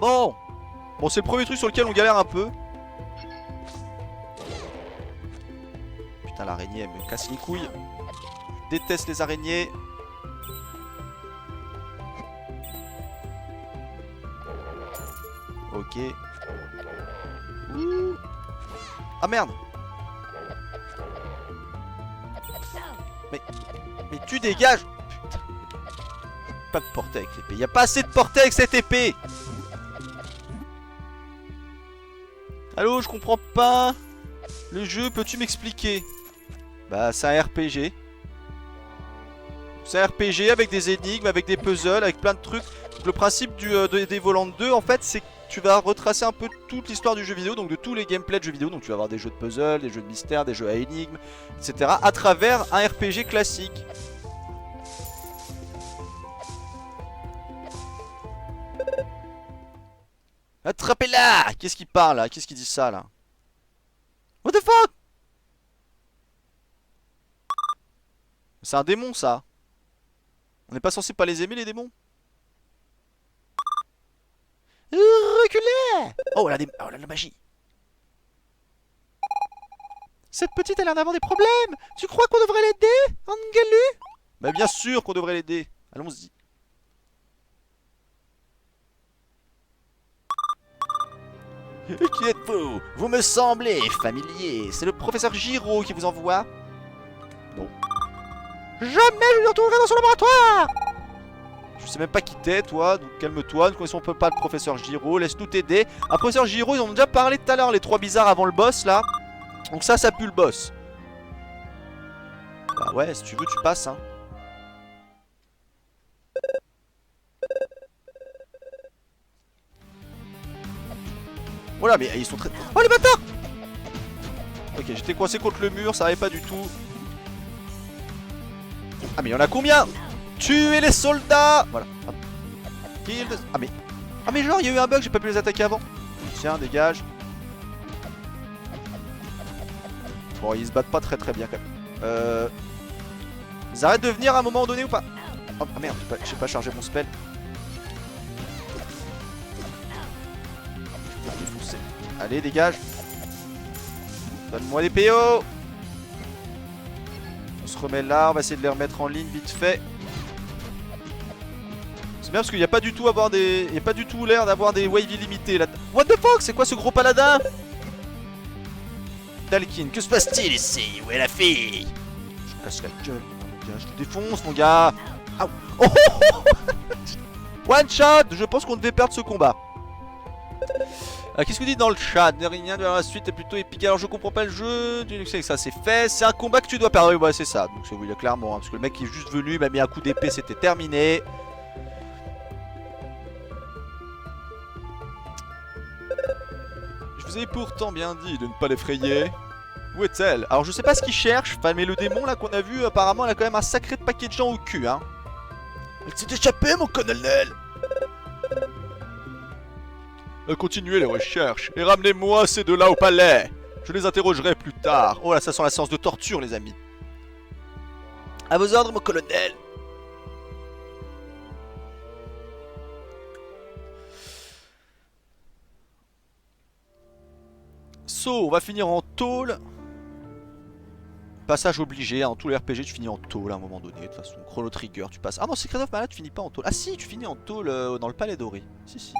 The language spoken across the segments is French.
Bon. Bon, c'est le premier truc sur lequel on galère un peu. Putain, l'araignée, elle me casse les couilles. Je déteste les araignées. Ok. Ouh. Ah merde. Mais tu dégages. Putain. Pas de portée avec l'épée. Y a pas assez de portée avec cette épée. Allô, je comprends pas. Le jeu, peux-tu m'expliquer? Bah, c'est un RPG. C'est un RPG avec des énigmes, avec des puzzles, avec plein de trucs. Donc, le principe des Volant 2, en fait, c'est que tu vas retracer un peu toute l'histoire du jeu vidéo, donc de tous les gameplays de jeux vidéo. Donc tu vas avoir des jeux de puzzle, des jeux de mystère, des jeux à énigmes, etc. à travers un RPG classique. Attrapez-la! Qu'est-ce qui parle là? Qu'est-ce qui dit ça là? What the fuck? C'est un démon ça. On n'est pas censé pas les aimer les démons? Reculez! Oh la magie. Cette petite elle a l'air d'avoir des problèmes. Tu crois qu'on devrait l'aider, Angelu? Bah bien sûr qu'on devrait l'aider. Allons-y. Qui êtes-vous? Vous me semblez familier. C'est le professeur Giraud qui vous envoie? Non. Jamais je ne retrouverai dans son laboratoire! Je sais même pas qui t'es, toi, donc calme-toi. Nous connaissons pas le professeur Giraud. Laisse-nous t'aider. Un professeur Giraud, ils en ont déjà parlé tout à l'heure, les trois bizarres avant le boss là. Donc ça pue le boss. Bah ouais, si tu veux, tu passes, hein. Voilà, mais ils sont très... Oh les bâtards! Ok, j'étais coincé contre le mur, ça allait pas du tout. Ah mais il y en a combien? Tuez les soldats! Voilà. Hop. Kill the... Ah mais genre, il y a eu un bug, j'ai pas pu les attaquer avant. Tiens, dégage. Bon, ils se battent pas très bien quand même. Ils arrêtent de venir à un moment donné ou pas? Oh, ah merde, j'ai pas chargé mon spell. Défoncer. Allez, dégage. Donne-moi des PO. On se remet là, on va essayer de les remettre en ligne vite fait. C'est bien parce qu'il n'y a pas du tout il y a pas du tout l'air d'avoir des waves illimités là. What the fuck? C'est quoi ce gros paladin? Dalkin, que se passe-t-il ici? Où est la fille? Je casse la gueule. Je te défonce mon gars. Ah. Oh, oh, oh. One shot. Je pense qu'on devait perdre ce combat. Qu'est-ce que vous dites dans le chat? Rien de la suite est plutôt épique. Alors je comprends pas le jeu. Tu sais que ça c'est fait. C'est un combat que tu dois perdre. Oui, bah, c'est ça. Donc c'est oui, clairement. Hein, parce que le mec qui est juste venu, il m'a mis un coup d'épée, c'était terminé. Je vous ai pourtant bien dit de ne pas l'effrayer. Où est-elle? Alors je sais pas ce qu'il cherche. Enfin, mais le démon là qu'on a vu, apparemment, elle a quand même un sacré paquet de gens au cul. Hein. Elle s'est échappée, mon colonel. Continuez les recherches et ramenez-moi ces deux-là au palais. Je les interrogerai plus tard. Oh là, ça sent la séance de torture, les amis. À vos ordres, mon colonel. So, on va finir en tôle. Passage obligé, hein. Dans tous les RPG, tu finis en tôle à un moment donné. De toute façon, Chrono Trigger, tu passes. Ah non, Secret of Mana, tu finis pas en tôle. Ah si, tu finis en tôle dans le palais doré. Si.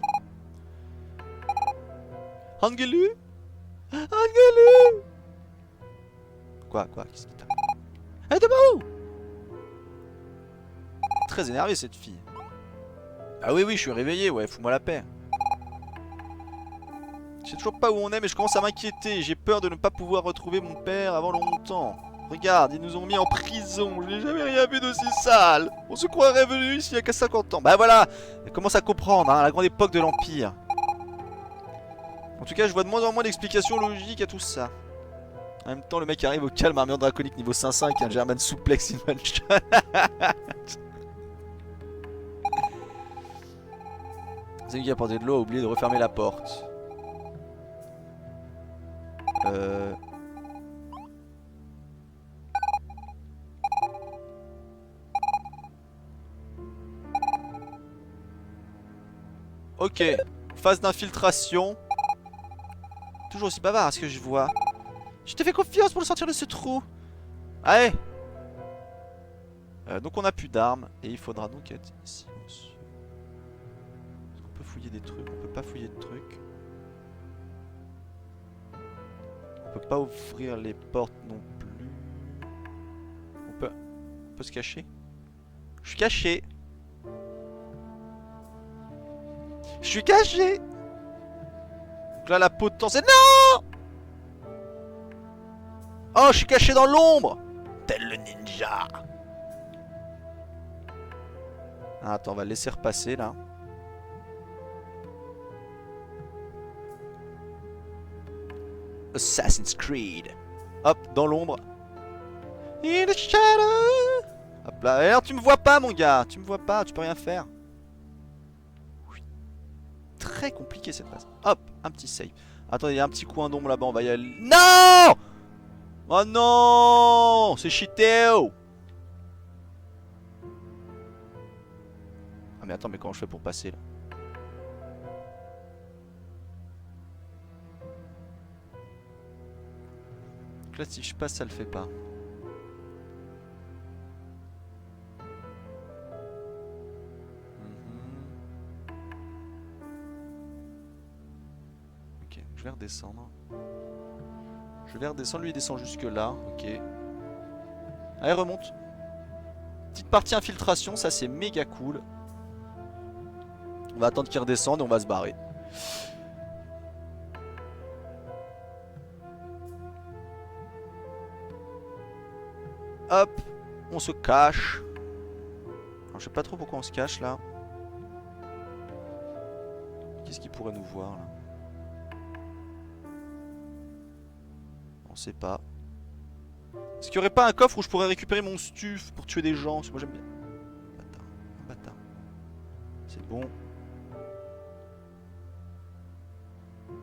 Angelu? Angelu? Quoi? Qu'est-ce qui t'a... Elle est debout! Très énervée cette fille. Ah oui, je suis réveillé, ouais, fous-moi la paix. Je sais toujours pas où on est, mais je commence à m'inquiéter. J'ai peur de ne pas pouvoir retrouver mon père avant longtemps. Regarde, ils nous ont mis en prison. Je n'ai jamais rien vu d'aussi sale. On se croirait venu ici il y a qu'à 50 ans. Bah voilà, elle commence à comprendre, hein, la grande époque de l'Empire. En tout cas, je vois de moins en moins d'explications logiques à tout ça. En même temps, le mec arrive au calme, armure draconique niveau 5-5, un German suplex in one shot. Celui qui a apporté de l'eau a oublié de refermer la porte. Ok. phase d'infiltration. Toujours aussi bavard à ce que je vois. Je te fais confiance pour le sortir de ce trou. Allez. Donc on a plus d'armes. Et il faudra donc être ici. On peut fouiller des trucs. On peut pas fouiller de trucs. On peut pas ouvrir les portes non plus. On peut se cacher. Je suis caché. Je suis caché. Donc là la peau de temps c'est... Non. Oh, je suis caché dans l'ombre. Tel le ninja. Ah, attends, on va le laisser repasser là. Assassin's Creed. Hop, dans l'ombre. In the shadow. Hop là. Alors tu me vois pas mon gars. Tu me vois pas, tu peux rien faire. Oui. Très compliqué cette phase. Hop, un petit save. Attendez, il y a un petit coin d'ombre là-bas, on va y aller. Non. Oh non. C'est cheaté. Ah mais attends, mais comment je fais pour passer là? Donc là si je passe ça le fait pas. Ok, je vais redescendre. Je vais redescendre, lui il descend jusque là, ok. Allez remonte. Petite partie infiltration, ça c'est méga cool. On va attendre qu'il redescende et on va se barrer. Hop, on se cache. Alors, je sais pas trop pourquoi on se cache là. Qu'est-ce qu'il pourrait nous voir là? On sait pas. Est-ce qu'il y aurait pas un coffre où je pourrais récupérer mon stuff pour tuer des gens? Parce que moi j'aime bien. Bâtard, un bâtard. C'est bon.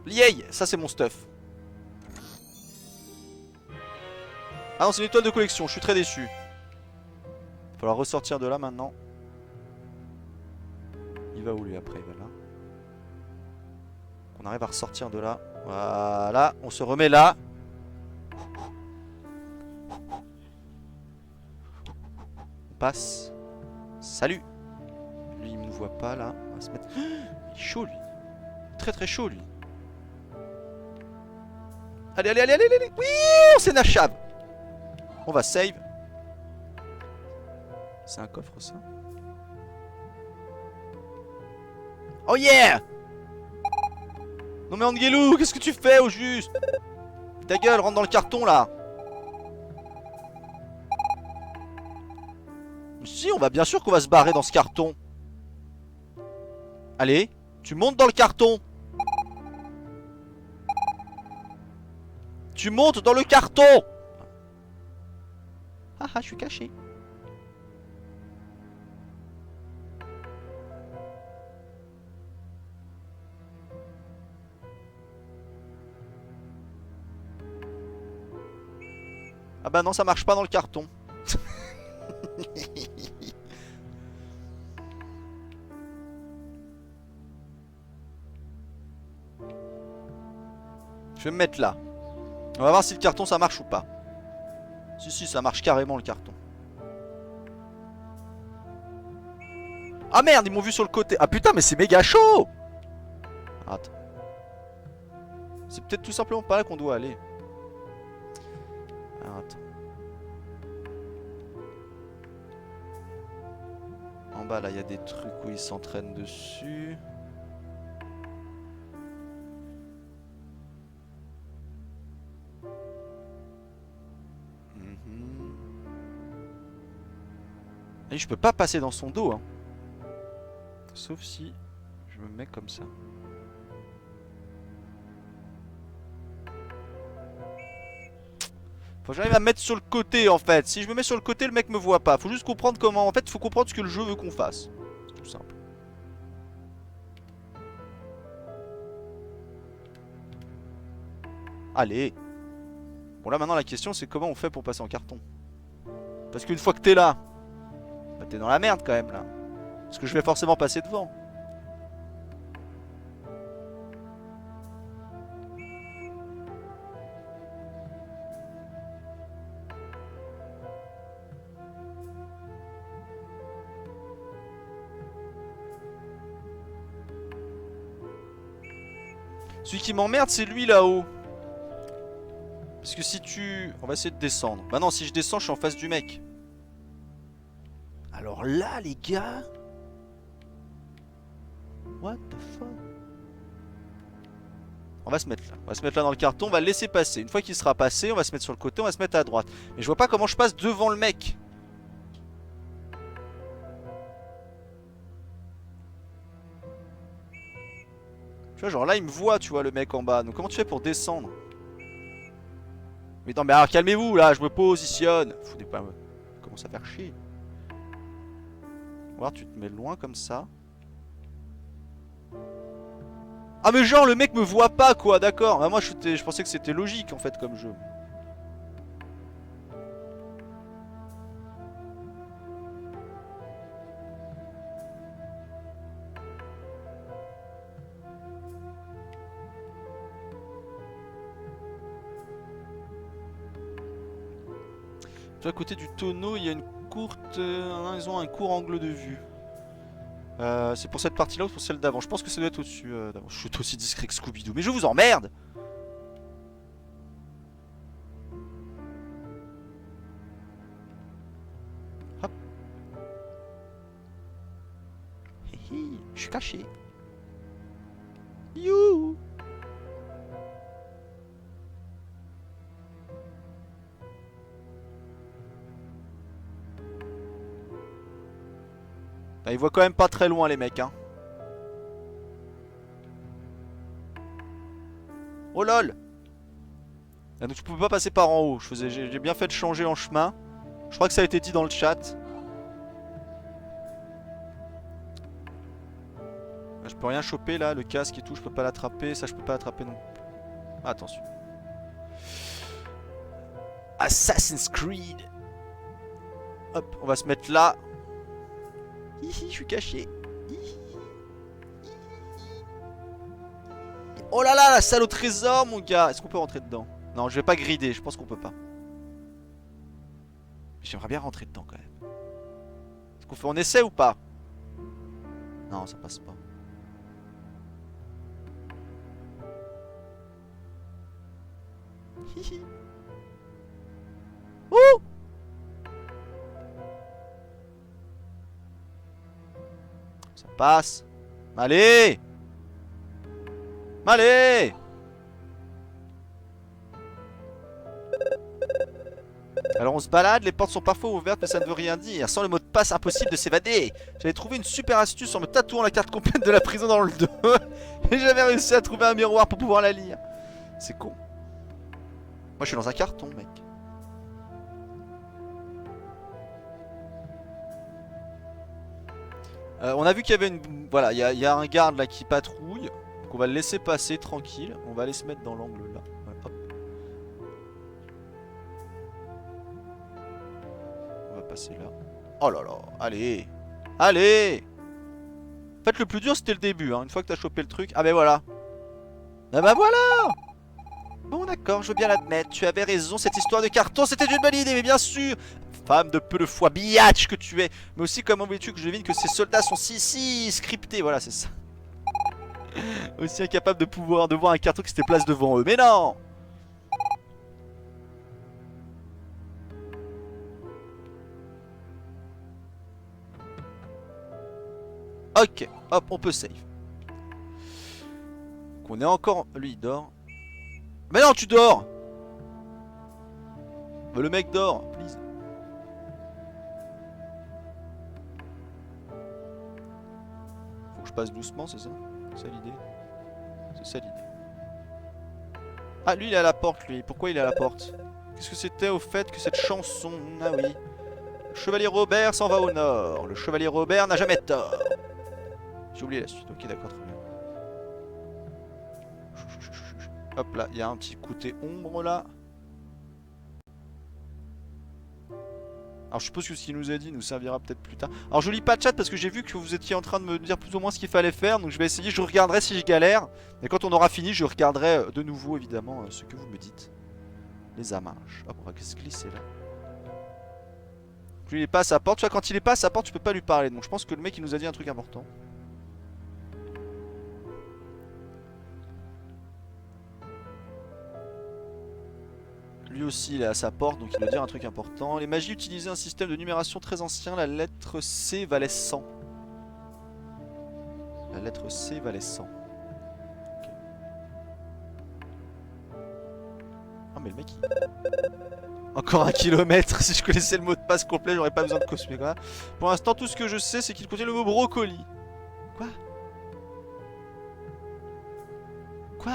Yay, ça c'est mon stuff. Ah non, c'est une étoile de collection, je suis très déçu. Il va falloir ressortir de là maintenant. Il va où lui après? Il va là. On arrive à ressortir de là. Voilà, on se remet là. On passe. Salut. Lui il me voit pas là. On va se mettre... Il est chaud lui. Très très chaud lui. Allez, allez, allez, allez, allez. Oui, on s'énachave. On va save. C'est un coffre ça? Oh yeah. Non mais Angelou, qu'est-ce que tu fais au juste? Ta gueule, rentre dans le carton là. Si, on va bien sûr qu'on va se barrer dans ce carton. Allez, tu montes dans le carton. Tu montes dans le carton. Ah ah, je suis caché. Ah bah non, ça marche pas dans le carton. Je vais me mettre là. On va voir si le carton ça marche ou pas. Si si, ça marche carrément le carton. Ah merde, ils m'ont vu sur le côté. Ah putain, mais c'est méga chaud. Attends. C'est peut-être tout simplement pas là qu'on doit aller. Alors, attends. En bas là, il y a des trucs où ils s'entraînent dessus. Et je peux pas passer dans son dos hein. Sauf si je me mets comme ça. Faut que j'arrive à me mettre sur le côté en fait. Si je me mets sur le côté, le mec me voit pas. Faut juste comprendre comment. En fait, faut comprendre ce que le jeu veut qu'on fasse. C'est tout simple. Allez. Bon là maintenant la question c'est comment on fait pour passer en carton. Parce qu'une fois que t'es là, bah t'es dans la merde quand même là. Parce que je vais forcément passer devant. Celui qui m'emmerde, c'est lui là-haut. Parce que si tu... On va essayer de descendre. Bah non, si je descends, je suis en face du mec. Alors là, les gars... What the fuck? On va se mettre là. On va se mettre là dans le carton, on va le laisser passer. Une fois qu'il sera passé, on va se mettre sur le côté, on va se mettre à droite. Mais je vois pas comment je passe devant le mec. Tu vois, genre là, il me voit, tu vois, le mec en bas. Donc comment tu fais pour descendre? Mais non, mais alors calmez-vous là, je me positionne. Foutez pas, commence à faire chier. On va voir, tu te mets loin comme ça. Ah mais genre le mec me voit pas quoi, d'accord. Bah moi je pensais que c'était logique en fait comme jeu. Tu vois, à côté du tonneau il y a une courte... ils ont un court angle de vue. C'est pour cette partie-là ou pour celle d'avant? Je pense que ça doit être au-dessus d'avant. Je suis aussi discret que Scooby-Doo. Mais je vous emmerde! Hop. Hihi, je suis caché. You. Bah, ils voient quand même pas très loin les mecs hein. Oh lol. Ah, donc tu pouvais pas passer par en haut. J'ai bien fait de changer en chemin. Je crois que ça a été dit dans le chat. Je peux rien choper là, le casque et tout, je peux pas l'attraper, ça je peux pas l'attraper non plus. Ah, attention. Assassin's Creed. Hop, on va se mettre là. Hihi, je suis caché. Hihi. Oh là là, la salle au trésor mon gars. Est-ce qu'on peut rentrer dedans? Non, je vais pas grider, je pense qu'on peut pas. J'aimerais bien rentrer dedans quand même. Est-ce qu'on fait, on essaie ou pas? Non, ça passe pas. Hihi. Ouh. Ça passe. Allez. Allez. Alors on se balade, les portes sont parfois ouvertes mais ça ne veut rien dire. Sans le mot de passe, impossible de s'évader. J'avais trouvé une super astuce en me tatouant la carte complète de la prison dans le dos. Et j'avais réussi à trouver un miroir pour pouvoir la lire. C'est con. Moi je suis dans un carton mec. On a vu qu'il y avait une... Voilà, il y a un garde là qui patrouille. Donc on va le laisser passer tranquille. On va aller se mettre dans l'angle là. Ouais, hop. On va passer là. Oh là là, allez. Allez. En fait le plus dur c'était le début hein. Une fois que t'as chopé le truc. Ah ben voilà. Ah bah voilà. Bon d'accord, je veux bien l'admettre. Tu avais raison, cette histoire de carton c'était une bonne idée. Mais bien sûr. Femme de peu de foi, biatch que tu es. Mais aussi comment veux-tu que je devine que ces soldats sont si scriptés. Voilà c'est ça. Aussi incapable de pouvoir de voir un carton qui se place devant eux. Mais non. Ok, hop, on peut save. Donc on est encore... Lui il dort. Mais non, tu dors. Mais le mec dort, please. Faut que je passe doucement, c'est ça? C'est ça l'idée? C'est ça l'idée. Ah, lui il est à la porte, lui. Pourquoi il est à la porte? Qu'est-ce que c'était au fait que cette chanson... Ah oui. Le chevalier Robert s'en va au nord. Le chevalier Robert n'a jamais tort. J'ai oublié la suite. Ok, d'accord, très bien. Hop là, il y a un petit côté ombre là. Alors je suppose que ce qu'il nous a dit nous servira peut-être plus tard. Alors je lis pas de chat parce que j'ai vu que vous étiez en train de me dire plus ou moins ce qu'il fallait faire. Donc je vais essayer, je regarderai si je galère. Et quand on aura fini, je regarderai de nouveau évidemment ce que vous me dites. Les amarches. Hop, on va se glisser là. Lui il est pas à sa porte. Tu vois, quand il est pas à sa porte, tu peux pas lui parler. Donc je pense que le mec il nous a dit un truc important. Lui aussi il est à sa porte donc il doit dire un truc important. Les magies utilisaient un système de numération très ancien, la lettre C valait 100. La lettre C valait 100. Ok. Oh mais le mec il... Encore 1 kilomètre. Si je connaissais le mot de passe complet j'aurais pas besoin de cosmer quoi. Pour l'instant tout ce que je sais c'est qu'il contient le mot brocoli. Quoi? Quoi?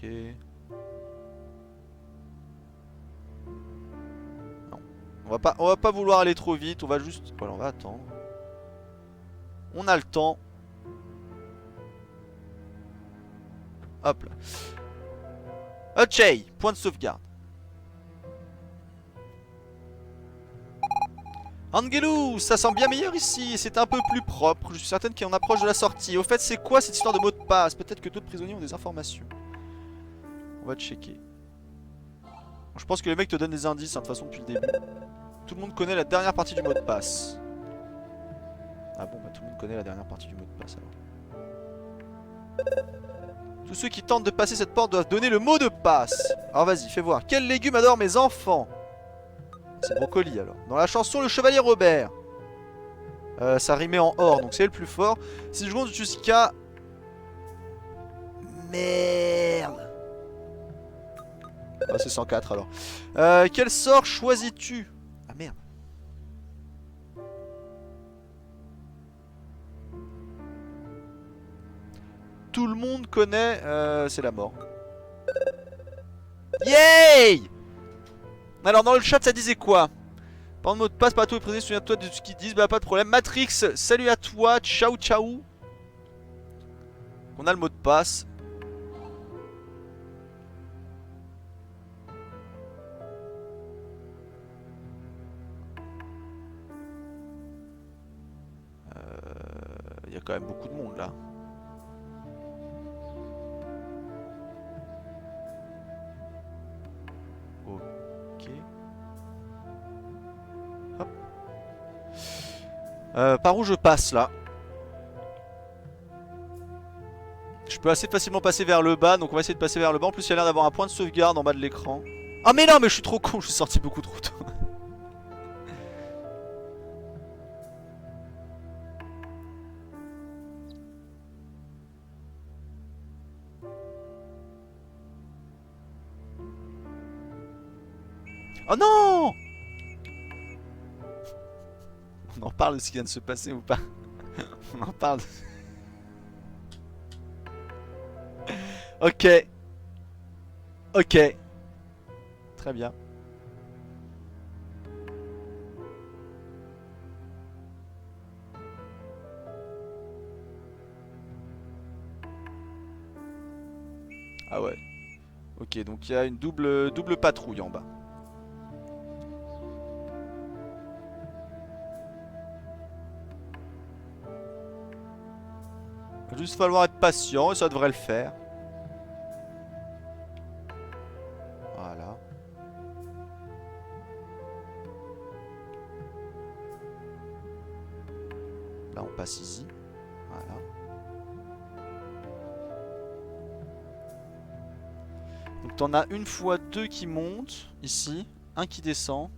Ok. Non. On va pas vouloir aller trop vite, on va juste... Voilà, on va attendre. On a le temps. Hop là. Ok, point de sauvegarde. Angelou, ça sent bien meilleur ici, c'est un peu plus propre, je suis certaine qu'on approche de la sortie. Au fait, c'est quoi cette histoire de mot de passe? Peut-être que d'autres prisonniers ont des informations. On va checker. Je pense que les mecs te donnent des indices, hein, de toute façon, depuis le début. Tout le monde connaît la dernière partie du mot de passe. Ah bon, bah tout le monde connaît la dernière partie du mot de passe alors. Tous ceux qui tentent de passer cette porte doivent donner le mot de passe. Alors vas-y, fais voir. Quels légumes adorent mes enfants? C'est brocoli alors. Dans la chanson Le Chevalier Robert. Ça rimait en or, donc c'est le plus fort. 6 secondes jusqu'à... Merde. Ah, c'est 104 alors. Quel sort choisis-tu? Ah merde. Tout le monde connaît... c'est la mort. Yay! Alors dans le chat ça disait quoi? Par mot de passe, pas à tous les prisonniers, souviens-toi de ce qu'ils disent, bah pas de problème. Matrix, salut à toi, ciao ciao. On a le mot de passe. Il y a quand même beaucoup de monde là. Ok. Hop. Par où je passe là? Je peux assez facilement passer vers le bas, donc on va essayer de passer vers le bas. En plus, il y a l'air d'avoir un point de sauvegarde en bas de l'écran. Ah mais non, mais je suis trop con, je suis sorti beaucoup trop tôt. Oh non! On en parle de ce qui vient de se passer ou pas? On en parle. Ok. Ok. Très bien. Ah ouais. Ok, donc il y a une double patrouille en bas. Il va juste falloir être patient et ça devrait le faire. Voilà. Là on passe ici. Voilà. Donc t'en as une fois deux qui montent ici, un qui descend.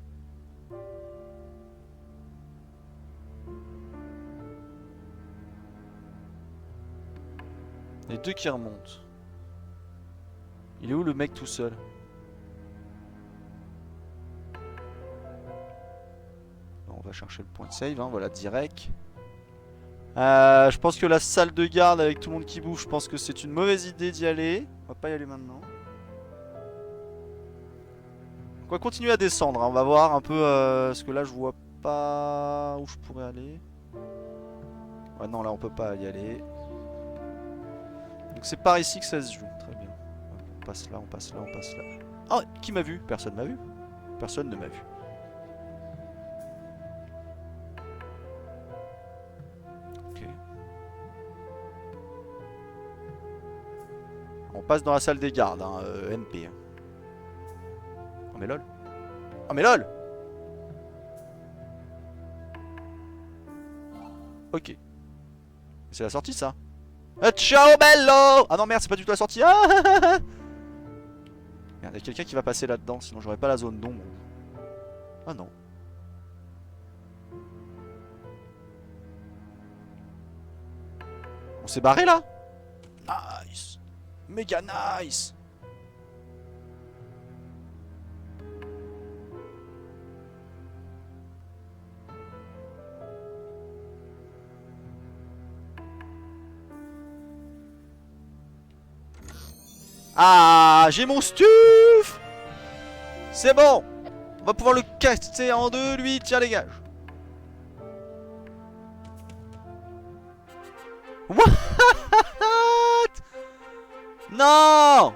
Et deux qui remontent. Il est où le mec tout seul? On va chercher le point de save, hein, voilà, direct. Je pense que la salle de garde avec tout le monde qui bouge, je pense que c'est une mauvaise idée d'y aller. On va pas y aller maintenant. On va continuer à descendre, hein, on va voir un peu, parce que là je vois pas où je pourrais aller. Ouais non, là on peut pas y aller. Donc c'est par ici que ça se joue, très bien. On passe là, on passe là, on passe là. Oh, qui m'a vu? Personne m'a vu. Personne ne m'a vu. Ok. On passe dans la salle des gardes, hein, NP. Hein. Oh mais lol. Oh mais lol. Ok. C'est la sortie ça. Ciao bello. Ah non merde, c'est pas du tout la sortie. Ah merde, il y a quelqu'un qui va passer là-dedans, sinon j'aurais pas la zone d'ombre. Ah non. On s'est barré là. Nice. Méga nice. Ah, j'ai mon stuff. C'est bon. On va pouvoir le casser en deux, lui. Tiens, dégage. What? Non.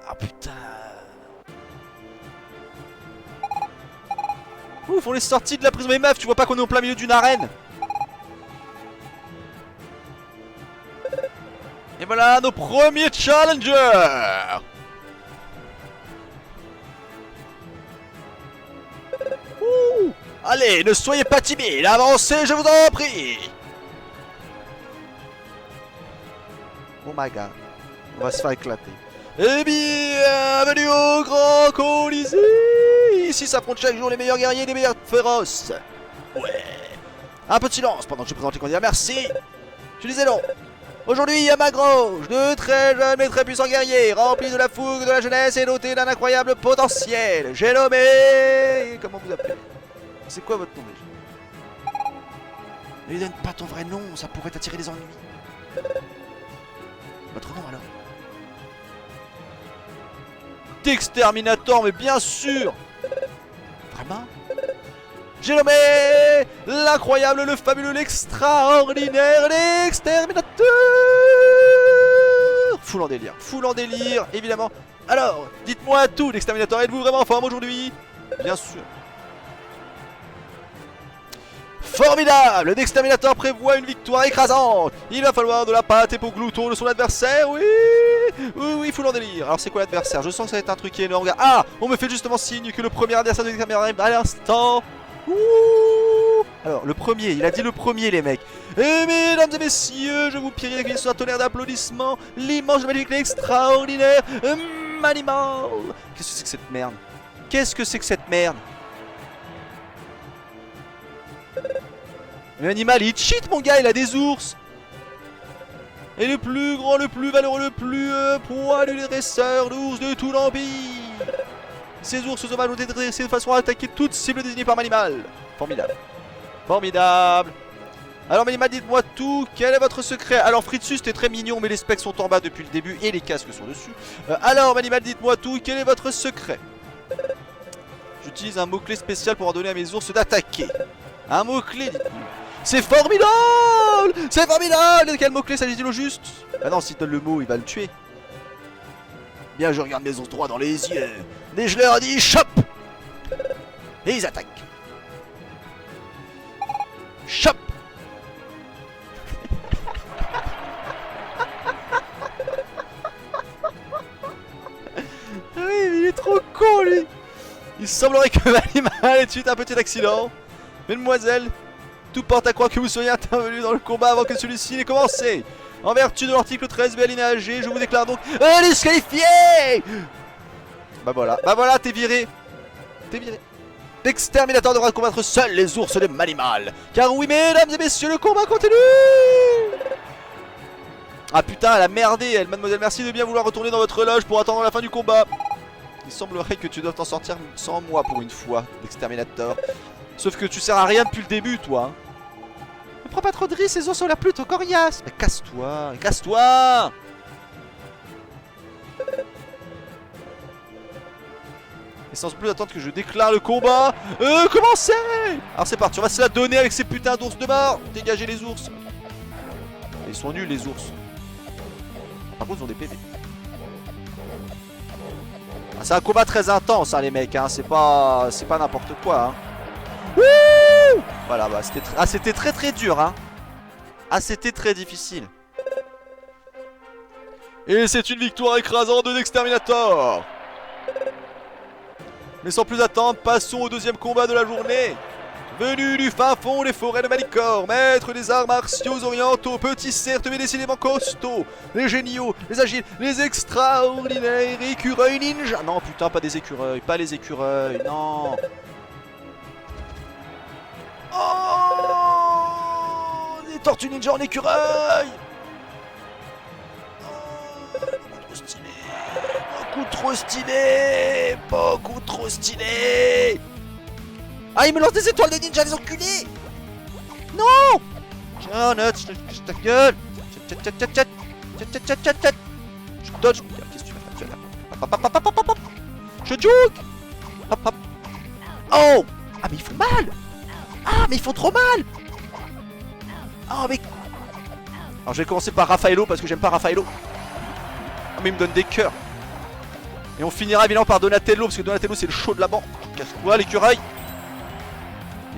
Ah putain. Ouf, on est sorti de la prison. Mais meuf, tu vois pas qu'on est au plein milieu d'une arène? Et voilà nos premiers challengers. Ouh. Allez, ne soyez pas timide, avancez, je vous en prie. Oh my god, on va se faire éclater. Et bienvenue au Grand Colisée. Ici s'affrontent chaque jour les meilleurs guerriers et les meilleurs féroces. Ouais. Un peu de silence pendant que je présente les candidats, merci. Je disais non. Aujourd'hui, à ma gauche, de très jeunes mais très puissants guerriers, remplis de la fougue, de la jeunesse et dotés d'un incroyable potentiel. J'ai nommé... Comment vous appelez? C'est quoi votre nom déjà? Ne lui donne pas ton vrai nom, ça pourrait t'attirer des ennuis. Votre nom alors? D'Exterminator, mais bien sûr. Vraiment? J'ai nommé l'incroyable, le fabuleux, l'extraordinaire, l'exterminateur. Full en délire, évidemment. Alors, dites-moi tout, l'exterminateur, êtes-vous vraiment en forme aujourd'hui? Bien sûr. Formidable! L'exterminateur prévoit une victoire écrasante. Il va falloir de la pâte et pour glouton de son adversaire, oui. Oui, full en délire. Alors c'est quoi l'adversaire? Je sens que ça va être un truc énorme. Ah, on me fait justement signe que le premier adversaire de l'exterminateur arrive à l'instant. Ouh. Alors le premier, il a dit le premier les mecs. Et mesdames et messieurs, je vous prie qu'il soit un tonnerre d'applaudissements. L'immense, magnifique, l'extraordinaire Manimal. Qu'est-ce que c'est que cette merde? Qu'est-ce que c'est que cette merde? L'animal il cheat mon gars, il a des ours. Et le plus grand, le plus valeureux, le plus poilu des dresseurs d'ours de tout l'Empire. Ces ours sauvages ont été dressés de façon à attaquer toute cible désignée par Manimal. Formidable. Formidable. Alors Manimal, dites-moi tout, quel est votre secret? Alors Fritzus, t'es très mignon, mais les specs sont en bas depuis le début et les casques sont dessus. Alors Manimal, dites-moi tout, quel est votre secret? J'utilise un mot-clé spécial pour ordonner à mes ours d'attaquer. Un mot-clé, dites-moi. C'est formidable! C'est formidable! De quel mot-clé s'agit-il au juste? Ah non, s'il donne le mot, il va le tuer. Bien, je regarde mes ours droit dans les yeux. Et je leur dis chop! Et ils attaquent. Chop! Oui, il est trop con lui! Il semblerait que l'animal ait eu un petit accident. Mesdemoiselles, tout porte à croire que vous soyez intervenu dans le combat avant que celui-ci n'ait commencé. En vertu de l'article 13 alinéa G, je vous déclare donc disqualifié. Bah voilà, t'es viré. T'es viré. L'exterminateur devra combattre seul les ours de Manimal. Car oui, mesdames et messieurs, le combat continue. Ah putain, elle a merdé, elle. Mademoiselle, merci de bien vouloir retourner dans votre loge pour attendre la fin du combat. Il semblerait que tu dois t'en sortir sans moi pour une fois, l'exterminateur. Sauf que tu sers à rien depuis le début, toi. Ne prends pas trop de risques, ces ours ont l'air plutôt coriaces. Mais casse-toi, casse-toi. Et sans plus attendre que je déclare le combat, commencez. Alors c'est parti, on va se la donner avec ces putains d'ours de mort. Dégagez les ours. Ils sont nuls les ours. Par contre ils ont des PV. Ah, c'est un combat très intense hein, les mecs, hein. C'est pas n'importe quoi hein. Wouh. Voilà, bah c'était très très dur hein. Ah c'était très difficile. Et c'est une victoire écrasante de l'exterminator. Mais sans plus attendre, passons au deuxième combat de la journée. Venu du fin fond des forêts de Malicor, maître des arts martiaux orientaux, petits certes mais décidément costauds, les géniaux, les agiles, les extraordinaires écureuils ninja. Non putain, pas des écureuils, pas les écureuils, non. Oh, des tortues ninja en écureuil. Beaucoup trop stylé, beaucoup trop stylé. Ah, il me lance des étoiles de ninja, les enculés. Non. Tiens, Nuts, je ta gueule. Je dodge. Qu'est-ce que tu vas faire? Je juke. Hop, hop. Oh. Ah, mais ils font mal. Ah, mais ils font trop mal. Oh, mais... Alors, je vais commencer par Raffaello, parce que j'aime pas Raffaello. Ah, mais il me donne des cœurs. Et on finira évidemment par Donatello, parce que Donatello c'est le show de la bande. Casse-toi l'écureuil.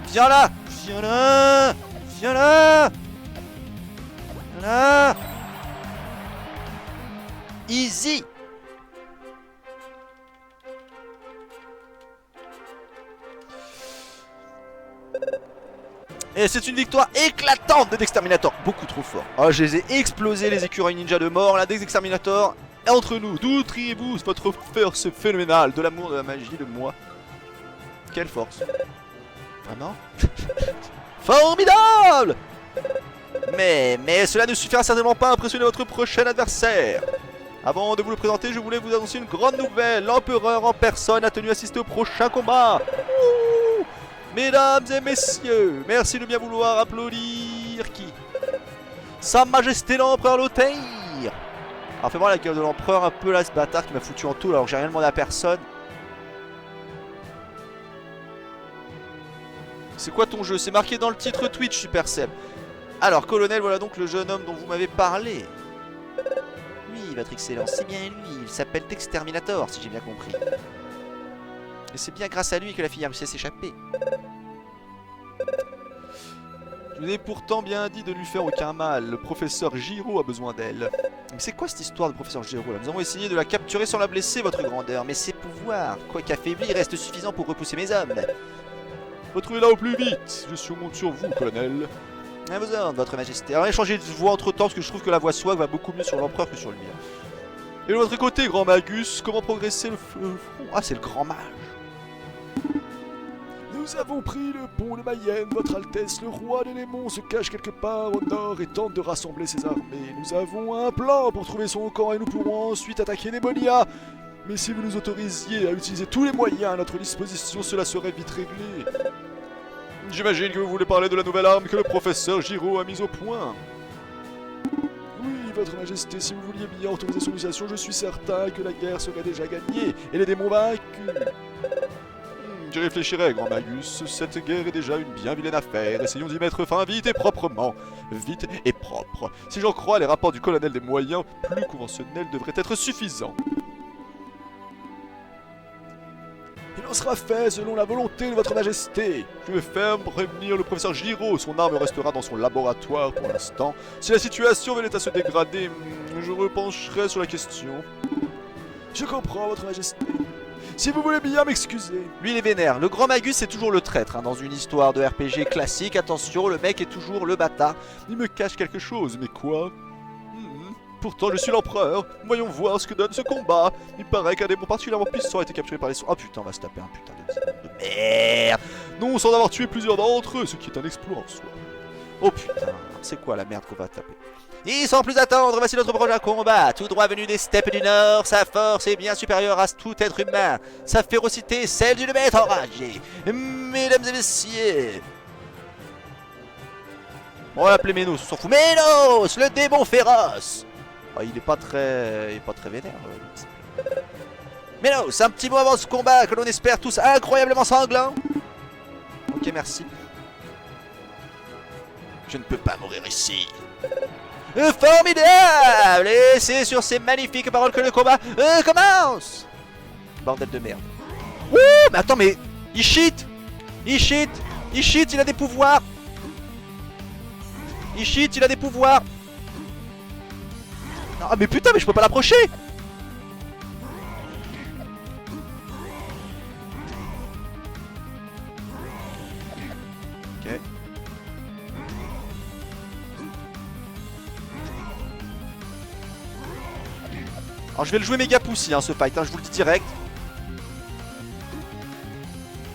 Viens là. Viens là. Viens là. Viens là. Easy. Et c'est une victoire éclatante des Exterminators. Beaucoup trop fort. Oh, je les ai explosés les écureuils ninja de mort. Là des Exterminators. Et entre nous, d'où triez-vous votre force phénoménale, de l'amour, de la magie, de moi? Quelle force? Vraiment? Formidable! Mais cela ne suffira certainement pas à impressionner votre prochain adversaire. Avant de vous le présenter, je voulais vous annoncer une grande nouvelle. L'empereur en personne a tenu à assister au prochain combat. Ouh! Mesdames et messieurs, merci de bien vouloir applaudir qui? Sa Majesté l'Empereur Lothaire. Alors fais voir la gueule de l'empereur un peu là, ce bâtard qui m'a foutu en taule alors que j'ai rien demandé à personne. C'est quoi ton jeu? C'est marqué dans le titre Twitch, Supercell. Alors colonel, voilà donc le jeune homme dont vous m'avez parlé. Oui, votre excellence, c'est bien lui, il s'appelle Exterminator si j'ai bien compris. Et c'est bien grâce à lui que la fille a réussi à s'échapper. Je vous ai pourtant bien dit de lui faire aucun mal. Le professeur Giro a besoin d'elle. Mais c'est quoi cette histoire de professeur Giro là? Nous avons essayé de la capturer sans la blesser, votre grandeur. Mais ses pouvoirs, quoique affaiblis, restent suffisants pour repousser mes hommes. Retrouvez-la au plus vite. Je compte sur vous, colonel. À vos ordres, votre majesté. Alors, j'ai changé de voix entre temps parce que je trouve que la voix swag va beaucoup mieux sur l'empereur que sur le mien. Et de votre côté, grand Magus, comment progresser le front? Ah, c'est le grand mage. Nous avons pris le pont de Mayenne, votre Altesse, le roi des démons se cache quelque part au nord et tente de rassembler ses armées. Nous avons un plan pour trouver son camp et nous pourrons ensuite attaquer Némonia. Mais si vous nous autorisiez à utiliser tous les moyens à notre disposition, cela serait vite réglé. J'imagine que vous voulez parler de la nouvelle arme que le professeur Giro a mise au point. Oui, votre majesté, si vous vouliez bien autoriser son utilisation, je suis certain que la guerre serait déjà gagnée et les démons vaincus. J'y réfléchirai, grand Magus. Cette guerre est déjà une bien vilaine affaire. Essayons d'y mettre fin vite et proprement. Vite et propre. Si j'en crois les rapports du colonel, des moyens plus conventionnels devraient être suffisants. Il en sera fait selon la volonté de votre majesté. Je vais faire prévenir le professeur Giro. Son arme restera dans son laboratoire pour l'instant. Si la situation venait à se dégrader, je repencherai sur la question. Je comprends, votre majesté. Si vous voulez bien m'excuser. Lui il est vénère. Le grand Magus c'est toujours le traître. Dans une histoire de RPG classique, attention, le mec est toujours le bâtard. Il me cache quelque chose, mais quoi? Pourtant je suis l'empereur. Voyons voir ce que donne ce combat. Il paraît qu'un démon particulièrement puissant a été capturé par les sons. Ah putain, on va se taper un putain de merde. Non, sans avoir tué plusieurs d'entre eux, ce qui est un exploit en soi. Oh putain, c'est quoi la merde qu'on va taper? Et sans plus attendre, voici notre prochain combat. Tout droit venu des steppes du Nord, sa force est bien supérieure à tout être humain. Sa férocité, celle d'une bête enragée. Mesdames et messieurs... On va l'appeler Ménos, on s'en fout. Ménos, le démon féroce. Oh, il est pas très vénère. Ménos, un petit mot avant ce combat que l'on espère tous incroyablement sanglant. Ok, merci. Je ne peux pas mourir ici. Formidable! Et c'est sur ces magnifiques paroles que le combat commence! Bordel de merde. Ouh! Mais attends, mais... Il cheat! Il cheat! Il cheat, il a des pouvoirs! Il cheat, il a des pouvoirs! Ah mais putain, mais je peux pas l'approcher! Alors je vais le jouer méga poussy hein, ce fight, hein, je vous le dis direct.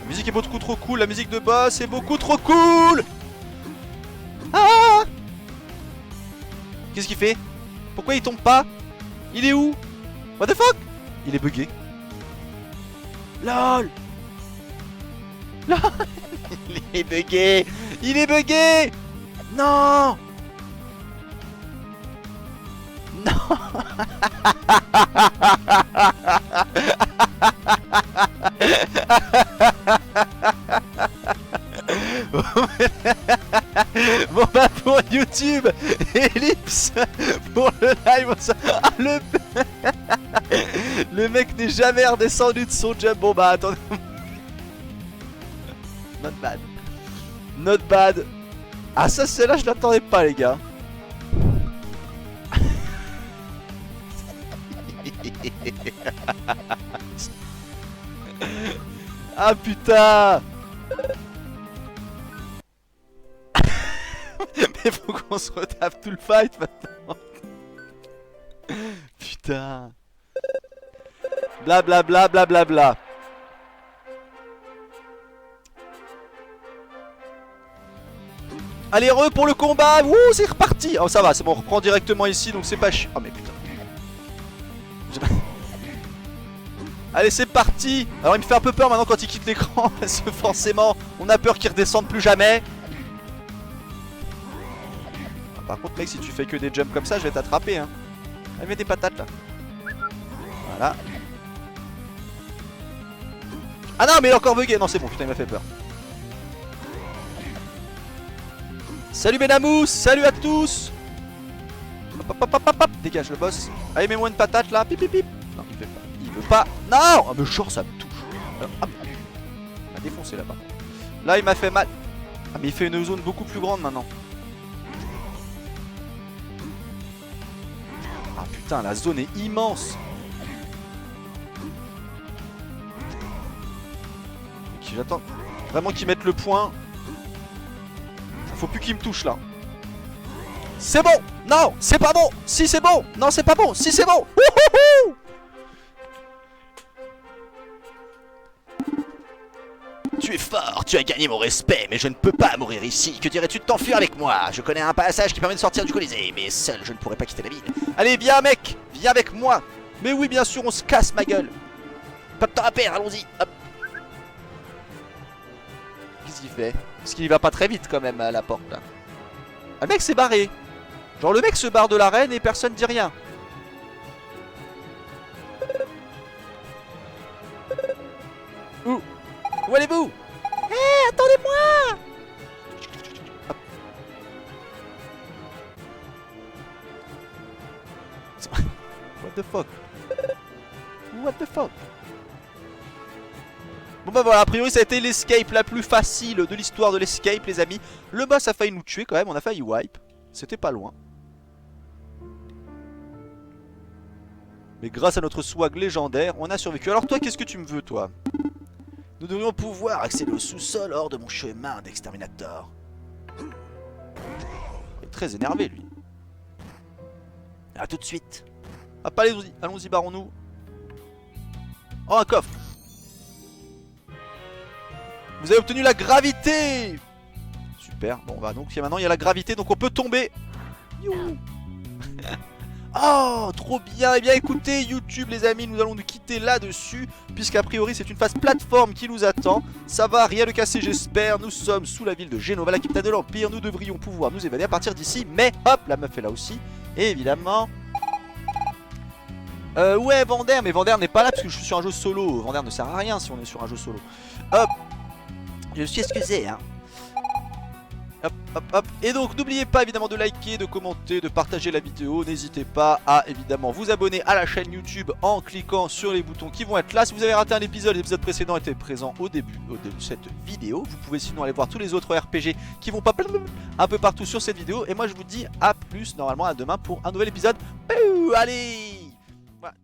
La musique est beaucoup trop cool, la musique de boss est beaucoup trop cool. Ah! Qu'est-ce qu'il fait? Pourquoi il tombe pas? Il est où? What the fuck? Il est bugué. LOL. LOL. Il est bugué. Il est bugué. Non. Non. Bon bah pour YouTube, Ellipse pour le live. Ah, le mec n'est jamais redescendu de son jump. Bon bah attendez. Not bad. Not bad. Ah ça celle-là je l'attendais pas les gars. Ah putain. Mais faut qu'on se retape tout le fight maintenant. Putain. Blablabla blablabla. Allez re pour le combat. Wouh c'est reparti. Oh ça va c'est bon on reprend directement ici donc c'est pas chiant. Oh mais putain. Allez c'est parti. Alors il me fait un peu peur maintenant quand il quitte l'écran. Parce que forcément on a peur qu'il redescende plus jamais. Par contre mec si tu fais que des jumps comme ça je vais t'attraper hein. Allez mets des patates là. Voilà. Ah non mais il est encore bugué. Non c'est bon putain il m'a fait peur. Salut Benamous. Salut à tous. Hop, hop, hop, hop, hop. Dégage le boss. Allez mets-moi une patate là. Pip pip pip. Non il fait pas. Il veut pas. Non. Ah mais genre ça me touche. Ah, il m'a défoncé là-bas. Là il m'a fait mal. Ah mais il fait une zone beaucoup plus grande maintenant. Ah putain la zone est immense. Ok j'attends vraiment qu'ils mettent le point. Faut plus qu'il me touche là. C'est bon. Non c'est pas bon. Si c'est bon. Non c'est pas bon. Si c'est bon. Wouhouhou. Tu es fort, tu as gagné mon respect, mais je ne peux pas mourir ici. Que dirais-tu de t'enfuir avec moi? Je connais un passage qui permet de sortir du Colisée, mais seul je ne pourrais pas quitter la ville. Allez, viens mec, viens avec moi. Mais oui, bien sûr, on se casse ma gueule. Pas de temps à perdre, allons-y. Hop. Qu'est-ce qu'il fait? Parce qu'il va pas très vite quand même à la porte là. Ah, le mec s'est barré. Genre le mec se barre de l'arène et personne dit rien. Où allez-vous? Hé, attendez-moi! What the fuck? What the fuck? Bon bah voilà, a priori ça a été l'escape la plus facile de l'histoire de l'escape les amis. Le boss a failli nous tuer quand même, on a failli wipe. C'était pas loin. Mais grâce à notre swag légendaire, on a survécu. Alors toi, qu'est-ce que tu me veux toi? Nous devrions pouvoir accéder au sous-sol hors de mon chemin d'exterminator. Il est très énervé lui. A tout de suite. Hop, allez-y, allons-y, barrons-nous. Oh, un coffre. Vous avez obtenu la gravité. Super, bon bah donc maintenant il y a la gravité donc on peut tomber. Youhou. Oh, trop bien. Eh bien écoutez YouTube les amis, nous allons nous quitter là-dessus, puisqu'a priori c'est une phase plateforme qui nous attend. Ça va, rien de cassé j'espère. Nous sommes sous la ville de Genova, la capitale de l'Empire. Nous devrions pouvoir nous évader à partir d'ici. Mais hop, la meuf est là aussi. Et évidemment ouais Vander, mais Vander n'est pas là parce que je suis sur un jeu solo. Vander ne sert à rien si on est sur un jeu solo. Hop, je suis excusé hein. Hop, hop, hop. Et donc n'oubliez pas évidemment de liker, de commenter, de partager la vidéo. N'hésitez pas à évidemment vous abonner à la chaîne YouTube en cliquant sur les boutons qui vont être là. Si vous avez raté un épisode, l'épisode précédent était présent au début de cette vidéo. Vous pouvez sinon aller voir tous les autres RPG qui vont pas un peu partout sur cette vidéo. Et moi je vous dis à plus, normalement à demain pour un nouvel épisode. Allez voilà.